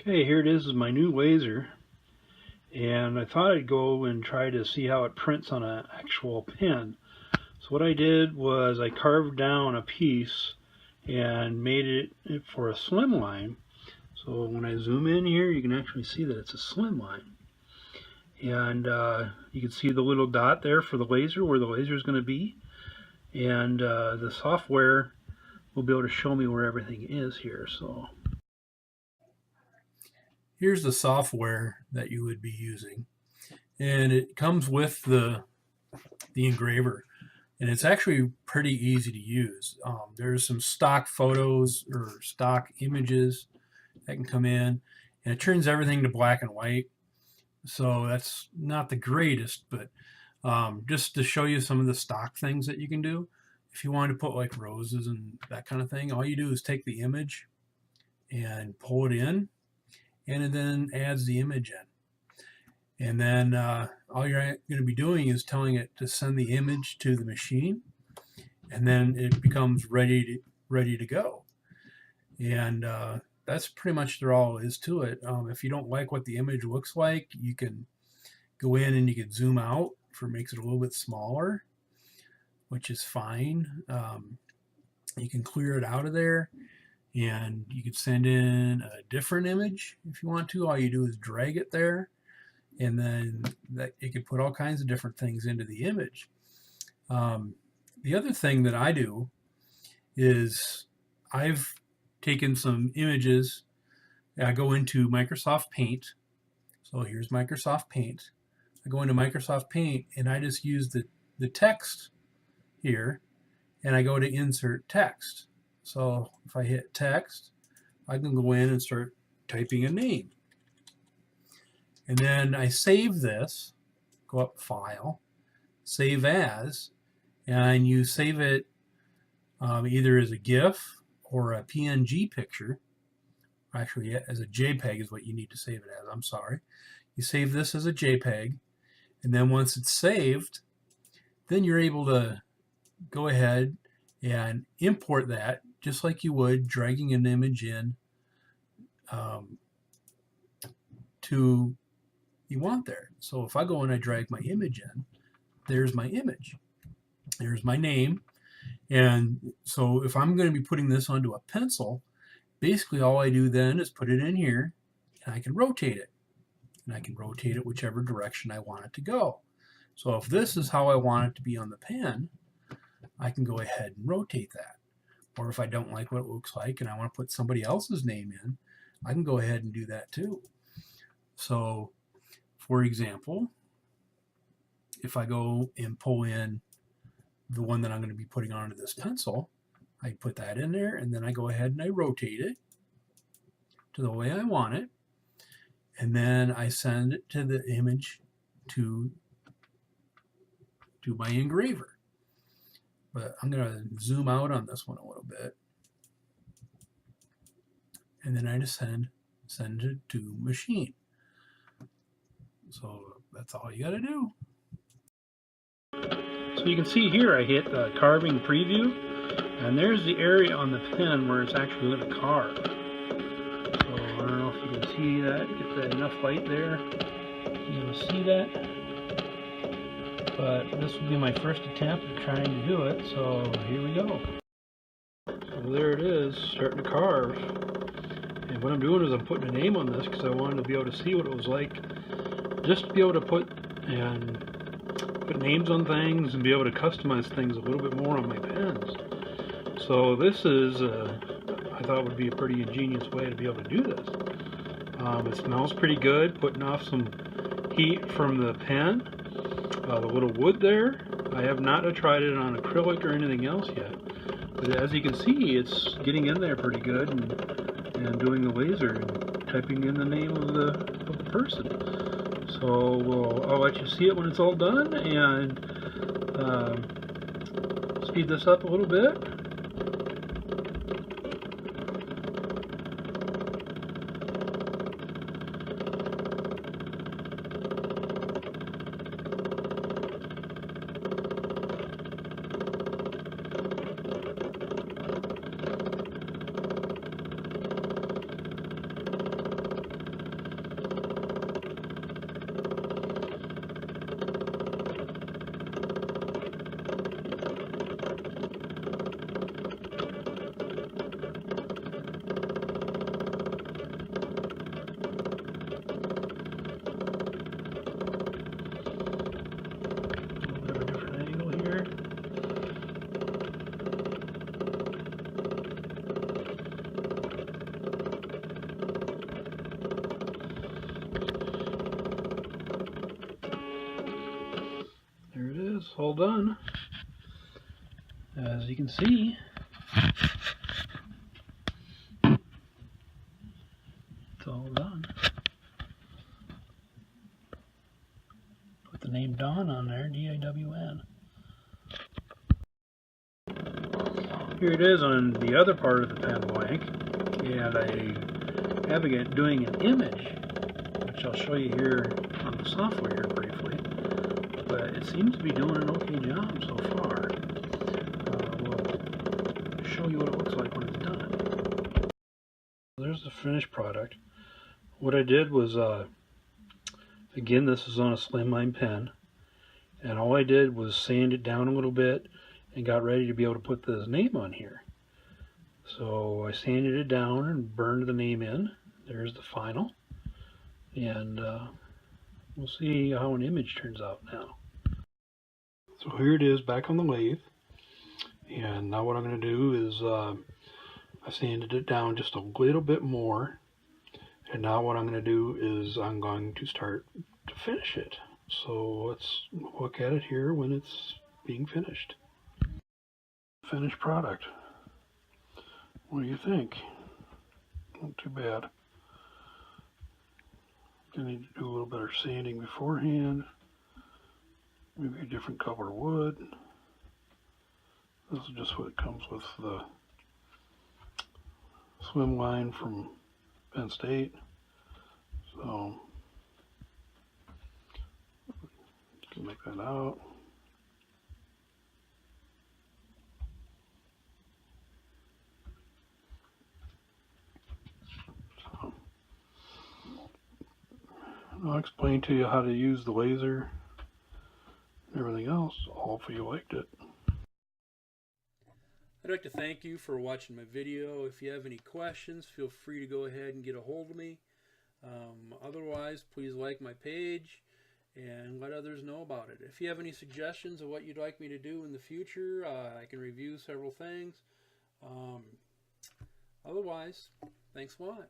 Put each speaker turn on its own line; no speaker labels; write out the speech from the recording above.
Okay, here it is my new laser, and I thought I'd go and try to see how it prints on an actual pen. So what I did was I carved down a piece and made it for a slim line. So when I zoom in here, you can actually see that it's a slim line. And you can see the little dot there for the laser, where the laser is going to be. And the software will be able to show me where everything is here. So
here's the software that you would be using, and it comes with the engraver, and it's actually pretty easy to use. There's some stock photos or stock images that can come in, and it turns everything to black and white, so that's not the greatest, but just to show you some of the stock things that you can do. If you want to put like roses and that kind of thing, all you do is take the image and pull it in, and it then adds the image in. And then all you're going to be doing is telling it to send the image to the machine, and then it becomes ready to go. And that's pretty much all there is to it. If you don't like what the image looks like, you can go in and you can zoom out for makes it a little bit smaller, which is fine. You can clear it out of there, and you can send in a different image if you want to. All you do is drag it there, and then that it can put all kinds of different things into the image. The other thing that I do is I've taken some images. I go into Microsoft Paint. So here's Microsoft Paint. I go into Microsoft Paint and I just use the text here, and I go to insert text. So if I hit text, I can go in and start typing a name. And then I save this, go up File, Save As, and you save it either as a GIF or a PNG picture. Actually, as a JPEG is what you need to save it as. I'm sorry. You save this as a JPEG, and then once it's saved, then you're able to go ahead and import that just like you would dragging an image in to you want there. So if I go and I drag my image in, there's my image. There's my name. And so if I'm going to be putting this onto a pencil, basically all I do then is put it in here, and I can rotate it. And I can rotate it whichever direction I want it to go. So if this is how I want it to be on the pen, I can go ahead and rotate that. Or if I don't like what it looks like and I want to put somebody else's name in, I can go ahead and do that too. So for example, if I go and pull in the one that I'm going to be putting onto this pencil, I put that in there, and then I go ahead and I rotate it to the way I want it, and then I send it to the image to my engraver. But I'm going to zoom out on this one a little bit, and then I just send it to machine. So that's all you got to do.
So you can see here I hit the carving preview, and there's the area on the pen where it's actually going to carve. So I don't know if you can see that, get that enough light there, you can see that. But this will be my first attempt at trying to do it, so here we go. So there it is, starting to carve. And what I'm doing is I'm putting a name on this because I wanted to be able to see what it was like, just to be able to put names on things and be able to customize things a little bit more on my pens. So this is, I thought would be a pretty ingenious way to be able to do this. It smells pretty good, putting off some heat from the pen. The little wood there, I have not tried it on acrylic or anything else yet. But as you can see, it's getting in there pretty good and doing the laser and typing in the name of the person. So I'll let you see it when it's all done, and speed this up a little bit. all done. As you can see, it's all done. Put the name Dawn on there, D-A-W-N. Here it is on the other part of the pen blank, and I have it doing an image, which I'll show you here on the software here briefly, but it seems to be doing an okay job so far. We'll show you what it looks like when it's done. There's the finished product. What I did was, again, this is on a slimline pen, and all I did was sand it down a little bit and got ready to be able to put this name on here. So I sanded it down and burned the name in. There's the final, and we'll see how an image turns out now. So here it is back on the lathe, and now what I'm going to do is I sanded it down just a little bit more, and now what I'm going to do is I'm going to start to finish it. So let's look at it here when it's being finished. Finished product. What do you think? Not too bad. Gonna need to do a little better sanding beforehand. Maybe a different color wood. This is just what it comes with the swim line from Penn State. So you can make that out. I'll explain to you how to use the laser and everything else. Hopefully you liked it.
I'd like to thank you for watching my video. If you have any questions, feel free to go ahead and get a hold of me. Otherwise, please like my page and let others know about it. If you have any suggestions of what you'd like me to do in the future, I can review several things. Otherwise, thanks a lot.